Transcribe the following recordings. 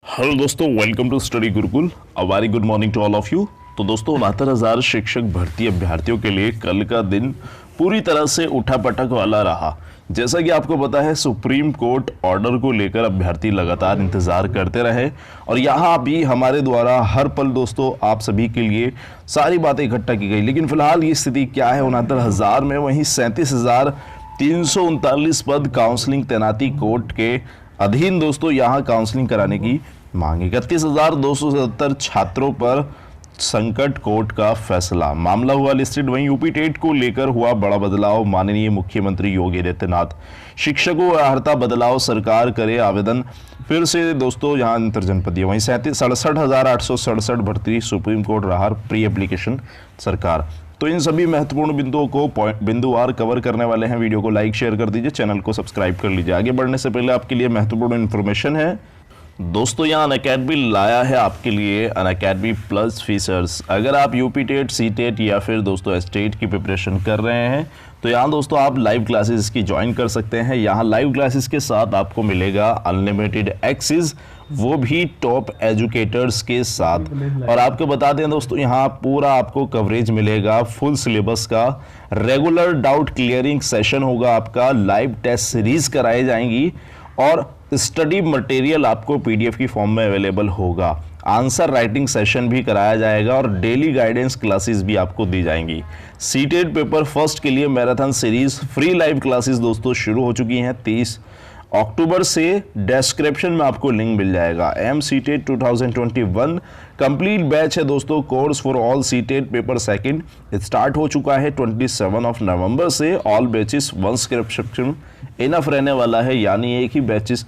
Hello दोस्तों, welcome to study Gurukul. A very good morning to all of you. तो दोस्तों 69,000 शिक्षक भर्ती अभ्यर्थियों के लिए कल का दिन पूरी तरह से उठापटक वाला रहा। जैसा कि आपको पता है, सुप्रीम कोर्ट ऑर्डर को लेकर अभ्यर्थी लगातार इंतजार करते रहे और यहाँ भी हमारे द्वारा हर पल दोस्तों आप सभी के लिए सारी बातें इकट्ठा की गई। लेकिन फिलहाल ये स्थिति क्या है 69,000 में, वहीं 37,339 पद काउंसलिंग तैनाती कोर्ट के अधीन दोस्तों यहाँ काउंसलिंग कराने की मांग। 31,277 छात्रों पर संकट कोर्ट का फैसला, मामला हुआ लिस्टेड। वहीं यूपी टेट को लेकर हुआ बड़ा बदलाव, माननीय मुख्यमंत्री योगी आदित्यनाथ, शिक्षकों अर्हता बदलाव, सरकार करे आवेदन फिर से दोस्तों यहाँ अंतरजनपदीय। वहीं 67,867 भर्ती सुप्रीम कोर्ट रहा प्री एप्लीकेशन सरकार। तो इन सभी महत्वपूर्ण बिंदुओं को बिंदुवार कवर करने वाले हैं। वीडियो को लाइक शेयर कर दीजिए, चैनल को सब्सक्राइब कर लीजिए। आगे बढ़ने से पहले आपके लिए महत्वपूर्ण इन्फॉर्मेशन है दोस्तों, यहाँ अनअकैडमी लाया है आपके लिए अनअकैडमी प्लस फीचर्स। अगर आप यूपी टेट, सी टेट या फिर दोस्तों स्टेट की प्रिपरेशन कर रहे हैं तो यहाँ दोस्तों आप लाइव क्लासेस की ज्वाइन कर सकते हैं। यहाँ लाइव क्लासेस के साथ आपको मिलेगा अनलिमिटेड एक्सेस, वो भी टॉप एजुकेटर्स के साथ। और आपको बता दें दोस्तों, यहाँ पूरा आपको कवरेज मिलेगा फुल सिलेबस का। रेगुलर डाउट क्लियरिंग सेशन होगा आपका, लाइव टेस्ट सीरीज कराई जाएंगी और स्टडी मटेरियल आपको पीडीएफ की फॉर्म में अवेलेबल होगा। आंसर राइटिंग सेशन भी कराया जाएगा और डेली गाइडेंस क्लासेस भी आपको दी जाएंगी। सीटेट पेपर फर्स्ट के लिए marathon series free live classes दोस्तों शुरू हो चुकी हैं 30 अक्टूबर से। डिस्क्रिप्शन में आपको लिंक मिल जाएगा। एम सीटेट 2021 कंप्लीट बैच है दोस्तों, course for all CTET paper second start हो चुका है 27 नवंबर से। All batches one subscription enough रहने वाला है, यानी एक ही बैचेस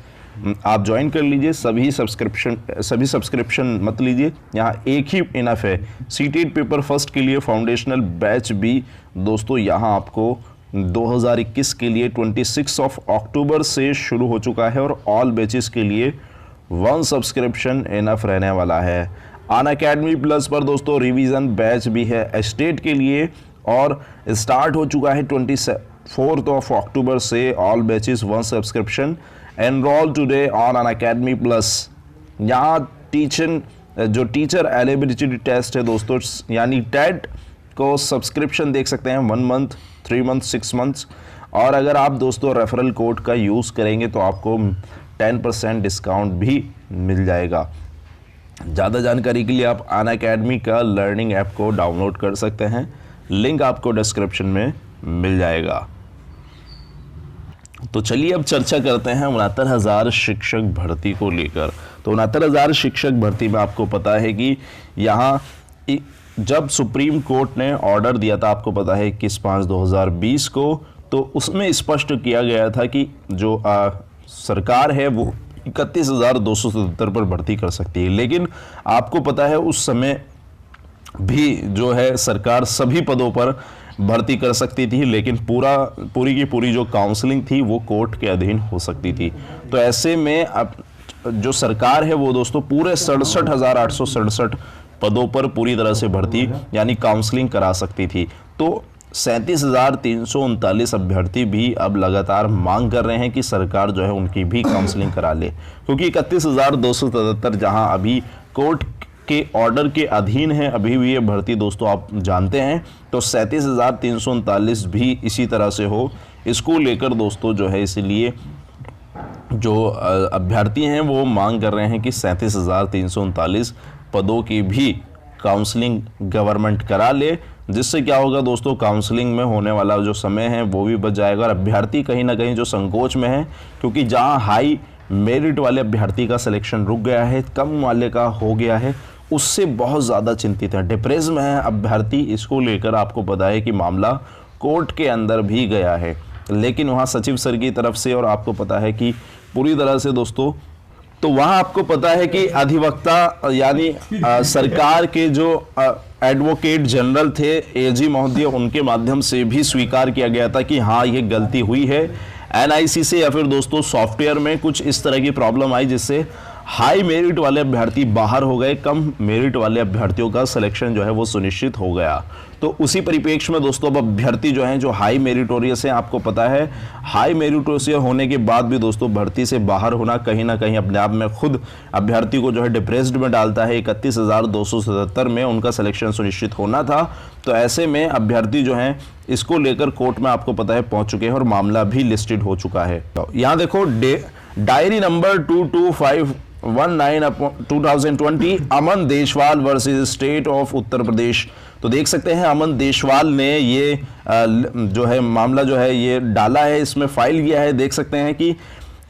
आप ज्वाइन कर लीजिए। सभी सब्सक्रिप्शन मत लीजिए, यहाँ एक ही इनफ है। सीटेट पेपर फर्स्ट के लिए फाउंडेशनल बैच भी दोस्तों यहाँ आपको 2021 के लिए 26 अक्टूबर से शुरू हो चुका है और ऑल बैचेस के लिए वन सब्सक्रिप्शन इनफ रहने वाला है। अनअकैडमी प्लस पर दोस्तों रिवीजन बैच भी है स्टेट के लिए और स्टार्ट हो चुका है 24 अक्टूबर से। All batches one subscription. Enrol today on Unacademy plus. यहाँ टीचर एलिजिबिलिटी टेस्ट है दोस्तों, यानी टेट को सब्सक्रिप्शन देख सकते हैं 1 मंथ, 3 मंथ, 6 मंथ्स। और अगर आप दोस्तों रेफरल कोड का यूज़ करेंगे तो आपको 10% डिस्काउंट भी मिल जाएगा। ज़्यादा जानकारी के लिए आप अनअकैडमी का लर्निंग ऐप को डाउनलोड कर सकते हैं, लिंक आपको डिस्क्रिप्शन में मिल जाएगा। तो चलिए अब चर्चा करते हैं 69,000 शिक्षक भर्ती को लेकर। तो 69,000 शिक्षक भर्ती में आपको पता है कि यहाँ जब सुप्रीम कोर्ट ने ऑर्डर दिया था, आपको पता है 21/5/2020 को, तो उसमें स्पष्ट किया गया था कि जो सरकार है वो 31,277 पर भर्ती कर सकती है। लेकिन आपको पता है उस समय भी जो है सरकार सभी पदों पर भर्ती कर सकती थी, लेकिन पूरी की पूरी जो काउंसलिंग थी वो कोर्ट के अधीन हो सकती थी। तो ऐसे में अब जो सरकार है वो दोस्तों पूरे 67,867 पदों पर पूरी तरह से भर्ती यानी काउंसलिंग करा सकती थी। तो 37,339 अभ्यर्थी भी अब लगातार मांग कर रहे हैं कि सरकार जो है उनकी भी काउंसलिंग करा ले, क्योंकि 31,277 जहां अभी कोर्ट के ऑर्डर के अधीन है अभी भी ये भर्ती दोस्तों आप जानते हैं, तो 37,339 भी इसी तरह से हो, इसको लेकर दोस्तों जो है इसलिए जो अभ्यर्थी हैं वो मांग कर रहे हैं कि 37,339 पदों की भी काउंसलिंग गवर्नमेंट करा ले, जिससे क्या होगा दोस्तों काउंसलिंग में होने वाला जो समय है वो भी बच जाएगा। और अभ्यर्थी कहीं ना कहीं जो संकोच में है, क्योंकि जहां हाई मेरिट वाले अभ्यर्थी का सिलेक्शन रुक गया है, कम वाले का हो गया है, उससे बहुत ज़्यादा चिंतित है, डिप्रेस में है अभ्यर्थी। इसको लेकर आपको पता है कि मामला कोर्ट के अंदर भी गया है, लेकिन वहाँ सचिव सर की तरफ से, और आपको पता है कि पूरी तरह से दोस्तों, तो वहाँ आपको पता है कि अधिवक्ता यानी सरकार के जो एडवोकेट जनरल थे एजी महोदय, उनके माध्यम से भी स्वीकार किया गया था कि हाँ ये गलती हुई है एनआईसी से, या फिर दोस्तों सॉफ्टवेयर में कुछ इस तरह की प्रॉब्लम आई जिससे हाई मेरिट वाले अभ्यर्थी बाहर हो गए, कम मेरिट वाले अभ्यर्थियों का सिलेक्शन जो है वो सुनिश्चित हो गया। तो उसी परिप्रेक्ष्य में दोस्तों अब अभ्यर्थी जो हैं जो हाई मेरिटोरियस हैं, आपको पता है हाई मेरिटोरियस होने के बाद भी दोस्तों भर्ती से बाहर होना कहीं ना कहीं अपने आप में खुद अभ्यर्थी को जो है डिप्रेस्ड में डालता है। 31,277 में उनका सिलेक्शन सुनिश्चित होना था। तो ऐसे में अभ्यर्थी जो हैं इसको लेकर कोर्ट में आपको पता है पहुंच चुके हैं और मामला भी लिस्टेड हो चुका है। तो यहाँ देखो diary number 22519/2020 Aman Deshwal versus state of Uttar Pradesh. तो देख सकते हैं अमन देशवाल ने ये जो है मामला जो है ये डाला है, इसमें फाइल किया है। देख सकते हैं कि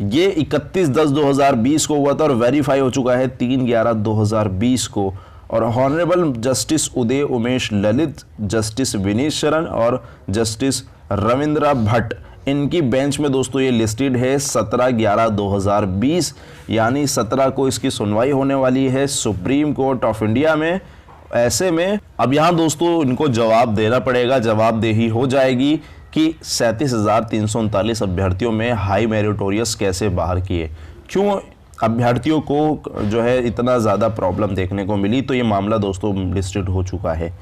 ये 31/10/2020 को हुआ था और वेरीफाई हो चुका है 3/11/2020 को। और honourable justice Uday Umesh Lalit, justice Vineet शरण और जस्टिस रविंद्रा भट्ट, इनकी बेंच में दोस्तों ये लिस्टेड है 17/11/2020, यानी 17 को इसकी सुनवाई होने वाली है सुप्रीम कोर्ट ऑफ इंडिया में। ऐसे में अब यहाँ दोस्तों इनको जवाब देना पड़ेगा, जवाबदेही हो जाएगी कि 37,339 अभ्यर्थियों में हाई मेरिटोरियस कैसे बाहर किए, क्यों अभ्यर्थियों को जो है इतना ज़्यादा प्रॉब्लम देखने को मिली। तो ये मामला दोस्तों लिस्टेड हो चुका है।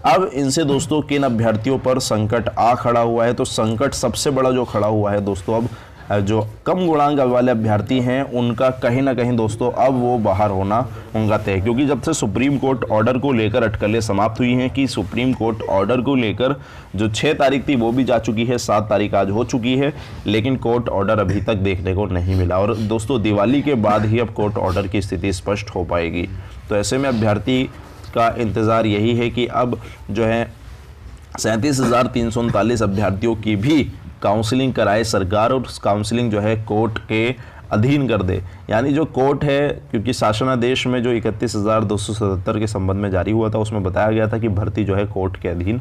अब इनसे दोस्तों किन अभ्यर्थियों पर संकट आ खड़ा हुआ है, तो संकट सबसे बड़ा जो खड़ा हुआ है दोस्तों अब जो कम गुणांक वाले अभ्यर्थी हैं उनका कहीं ना कहीं दोस्तों अब वो बाहर होना उनका तय, क्योंकि जब से सुप्रीम कोर्ट ऑर्डर को लेकर अटकलें समाप्त हुई हैं कि सुप्रीम कोर्ट ऑर्डर को लेकर जो 6 तारीख थी वो भी जा चुकी है, 7 तारीख आज हो चुकी है, लेकिन कोर्ट ऑर्डर अभी तक देखने को नहीं मिला। और दोस्तों दिवाली के बाद ही अब कोर्ट ऑर्डर की स्थिति स्पष्ट हो पाएगी। तो ऐसे में अभ्यर्थी का इंतज़ार यही है कि अब जो है 37,339 अभ्यर्थियों की भी काउंसलिंग कराए सरकार और काउंसलिंग जो है कोर्ट के अधीन कर दे। यानी जो कोर्ट है, क्योंकि शासनादेश में जो 31,277 के संबंध में जारी हुआ था उसमें बताया गया था कि भर्ती जो है कोर्ट के अधीन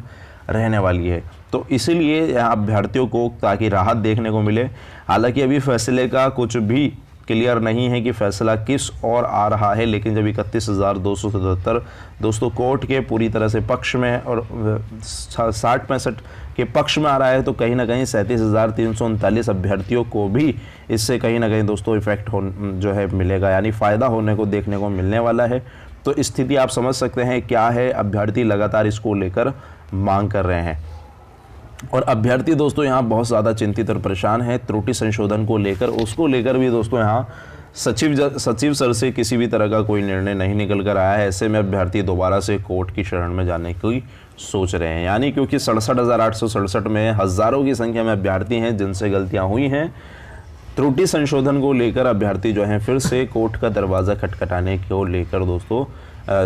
रहने वाली है। तो इसीलिए यहाँ अभ्यर्थियों को ताकि राहत देखने को मिले। हालांकि अभी फैसले का कुछ भी क्लियर नहीं है कि फैसला किस और आ रहा है, लेकिन जब 31,277 दोस्तों कोर्ट के पूरी तरह से पक्ष में और 60-65 के पक्ष में आ रहा है, तो कहीं ना कहीं 37,339 अभ्यर्थियों को भी इससे कहीं ना कहीं दोस्तों इफेक्ट जो है मिलेगा, यानी फ़ायदा होने को देखने को मिलने वाला है। तो स्थिति आप समझ सकते हैं क्या है, अभ्यर्थी लगातार इसको लेकर मांग कर रहे हैं और अभ्यर्थी दोस्तों यहाँ बहुत ज़्यादा चिंतित और परेशान है त्रुटि संशोधन को लेकर। उसको लेकर भी दोस्तों यहाँ सचिव सर से किसी भी तरह का कोई निर्णय नहीं निकल कर आया है। ऐसे में अभ्यर्थी दोबारा से कोर्ट की शरण में जाने की सोच रहे हैं, यानी क्योंकि 67,867 में हज़ारों की संख्या में अभ्यर्थी हैं जिनसे गलतियाँ हुई हैं। त्रुटि संशोधन को लेकर अभ्यर्थी जो हैं फिर से कोर्ट का दरवाज़ा खटखटाने को लेकर दोस्तों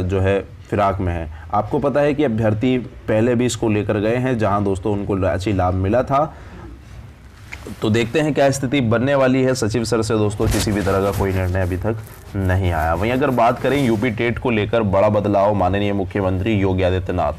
जो है फिराक में है। आपको पता है कि अभ्यर्थी पहले भी इसको लेकर गए हैं जहां दोस्तों उनको राशि लाभ मिला था। तो देखते हैं क्या स्थिति बनने वाली है। सचिव सर से दोस्तों किसी भी तरह का कोई निर्णय अभी तक नहीं आया। वहीं अगर बात करें यूपी टेट को लेकर बड़ा बदलाव, माननीय मुख्यमंत्री योगी आदित्यनाथ।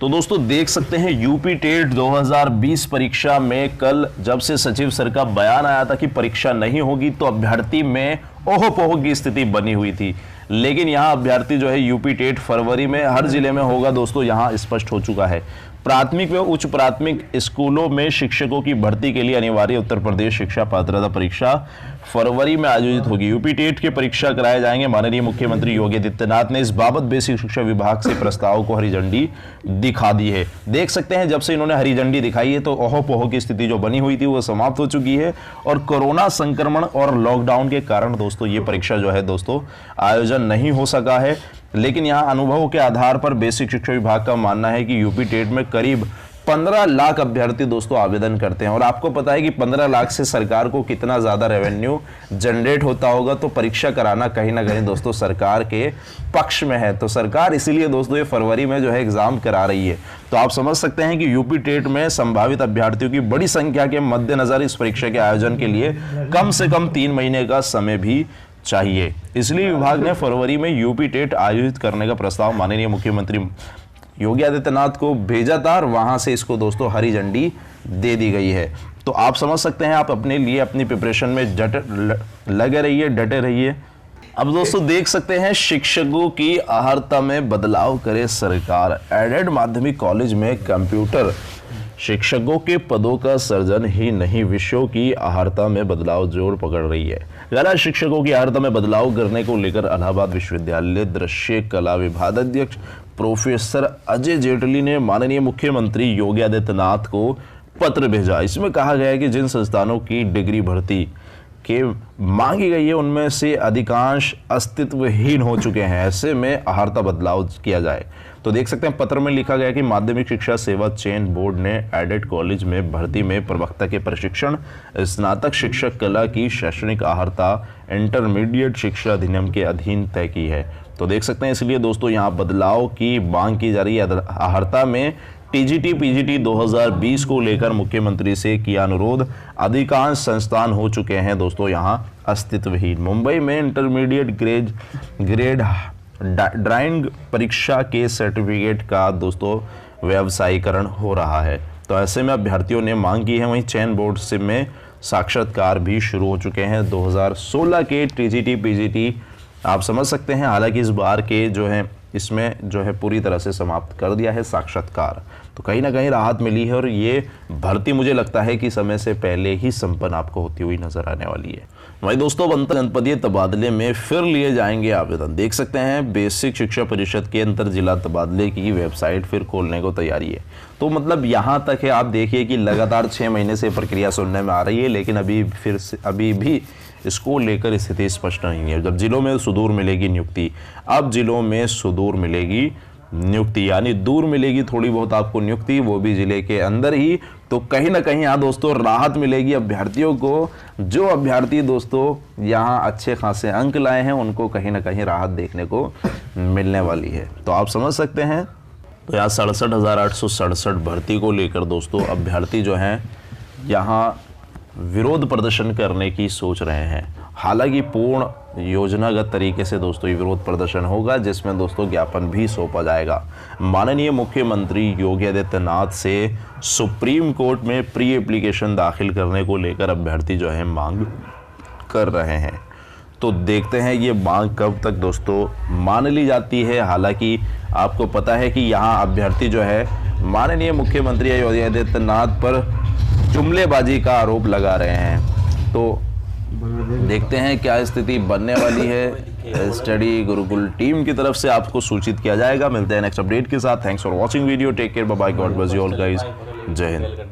तो दोस्तों देख सकते हैं यूपी टेट 2020 परीक्षा में कल जब से सचिव सर का बयान आया था कि परीक्षा नहीं होगी, तो अभ्यर्थी में ओहो पोहो की स्थिति बनी हुई थी। लेकिन यहाँ अभ्यर्थी जो है यूपी टेट फरवरी में हर जिले में होगा दोस्तों, यहाँ स्पष्ट हो चुका है। प्राथमिक व उच्च प्राथमिक स्कूलों में शिक्षकों की भर्ती के लिए अनिवार्य उत्तर प्रदेश शिक्षा पात्रता परीक्षा फरवरी में आयोजित होगी। यूपी टेट के परीक्षा कराए जाएंगे। माननीय मुख्यमंत्री योगी आदित्यनाथ ने इस बाबत बेसिक शिक्षा विभाग से प्रस्ताव को हरी झंडी दिखा दी है। देख सकते हैं जब से इन्होंने हरी झंडी दिखाई है तो ओहो पोहो की स्थिति जो बनी हुई थी वो समाप्त हो चुकी है और कोरोना संक्रमण और लॉकडाउन के कारण दोस्तों ये परीक्षा जो है दोस्तों आयोजन नहीं हो सका है। लेकिन यहाँ अनुभवों के आधार पर बेसिक शिक्षा विभाग का मानना है कि यूपी टेट में करीब 15 लाख अभ्यर्थी दोस्तों आवेदन करते हैं और आपको पता है कि 15 लाख से सरकार को कितना ज़्यादा रेवेन्यू जनरेट होता होगा। तो परीक्षा कराना कहीं ना कहीं दोस्तों सरकार के पक्ष में है। तो सरकार इसीलिए दोस्तों ये फरवरी में जो है एग्जाम करा रही है। तो आप समझ सकते हैं कि यूपी टेट में संभावित अभ्यर्थियों की बड़ी संख्या के मद्देनजर इस परीक्षा के आयोजन के लिए कम से कम 3 महीने का समय भी चाहिए। इसलिए विभाग ने फरवरी में यूपी टेट आयोजित करने का प्रस्ताव माननीय मुख्यमंत्री योगी आदित्यनाथ को भेजा था और वहां से इसको दोस्तों हरी झंडी दे दी गई है। तो आप समझ सकते हैं, आप अपने लिए अपनी प्रिपरेशन में लगे रहिए, डटे रहिए। अब दोस्तों देख सकते हैं शिक्षकों की अहर्ता में बदलाव करे सरकार। एडेड माध्यमिक कॉलेज में कंप्यूटर शिक्षकों के पदों का सर्जन ही नहीं, विषयों की अहर्ता में बदलाव जोर पकड़ रही है। कला शिक्षकों की अर्हता में बदलाव करने को लेकर इलाहाबाद विश्वविद्यालय दृश्य कला विभाग अध्यक्ष प्रोफेसर अजय जेटली ने माननीय मुख्यमंत्री योगी आदित्यनाथ को पत्र भेजा। इसमें कहा गया है कि जिन संस्थानों की डिग्री भर्ती के मांगी गई है उनमें से अधिकांश अस्तित्वहीन हो चुके हैं, ऐसे में अर्हता बदलाव किया जाए। तो देख सकते हैं पत्र में लिखा गया कि माध्यमिक शिक्षा सेवा चयन बोर्ड ने एडेड कॉलेज में भर्ती में प्रवक्ता के प्रशिक्षण, स्नातक शिक्षक कला की शैक्षणिक अर्हता इंटरमीडिएट शिक्षा अधिनियम के अधीन तय की है। तो देख सकते हैं इसलिए दोस्तों यहाँ बदलाव की मांग की जा रही है। अर्हता में टीजीटी पीजीटी 2020 को लेकर मुख्यमंत्री से किया अनुरोध। अधिकांश संस्थान हो चुके हैं दोस्तों यहाँ अस्तित्वहीन। मुंबई में इंटरमीडिएट ग्रेड ड्राइंग परीक्षा के सर्टिफिकेट का दोस्तों व्यवसायीकरण हो रहा है। तो ऐसे में अभ्यर्थियों ने मांग की है। वहीं चयन बोर्ड से में साक्षात्कार भी शुरू हो चुके हैं। 2016 के टीजीटी पीजीटी आप समझ सकते हैं, हालांकि इस बार के जो है इसमें जो है पूरी तरह से समाप्त कर दिया है साक्षात्कार। तो कहीं ना कहीं राहत मिली है और ये भर्ती मुझे लगता है कि समय से पहले ही संपन्न आपको होती हुई नजर आने वाली है। वही दोस्तों अंतर जनपदीय तबादले में फिर लिए जाएंगे आवेदन। देख सकते हैं बेसिक शिक्षा परिषद के अंतर जिला तबादले की वेबसाइट फिर खोलने को तैयारी है। तो मतलब यहाँ तक है, आप देखिए कि लगातार 6 महीने से प्रक्रिया सुनने में आ रही है, लेकिन अभी भी इसको लेकर स्थिति स्पष्ट नहीं है। जब जिलों में सुदूर मिलेगी नियुक्ति, अब जिलों में सुदूर मिलेगी नियुक्ति, यानी दूर मिलेगी थोड़ी बहुत आपको नियुक्ति, वो भी जिले के अंदर ही। तो कहीं ना कहीं यहाँ दोस्तों राहत मिलेगी अभ्यर्थियों को। जो अभ्यर्थी दोस्तों यहाँ अच्छे खासे अंक लाए हैं उनको कहीं ना कहीं राहत देखने को मिलने वाली है। तो आप समझ सकते हैं। तो यहाँ 67,867 भर्ती को लेकर दोस्तों अभ्यर्थी जो हैं यहाँ विरोध प्रदर्शन करने की सोच रहे हैं। हालांकि पूर्ण योजनागत तरीके से दोस्तों ये विरोध प्रदर्शन होगा, जिसमें दोस्तों ज्ञापन भी सौंपा जाएगा। माननीय मुख्यमंत्री योगी आदित्यनाथ से सुप्रीम कोर्ट में प्री एप्लीकेशन दाखिल करने को लेकर अभ्यर्थी जो है मांग कर रहे हैं। तो देखते हैं ये मांग कब तक दोस्तों मान ली जाती है। हालांकि आपको पता है कि यहाँ अभ्यर्थी जो है माननीय मुख्यमंत्री योगी आदित्यनाथ पर जुमलेबाजी का आरोप लगा रहे हैं। तो देखते हैं क्या स्थिति बनने वाली है। स्टडी गुरुकुल टीम की तरफ से आपको सूचित किया जाएगा। मिलते हैं नेक्स्ट अपडेट के साथ। Thanks for watching video. Take care, bye bye, God bless you all guys. जय हिंद।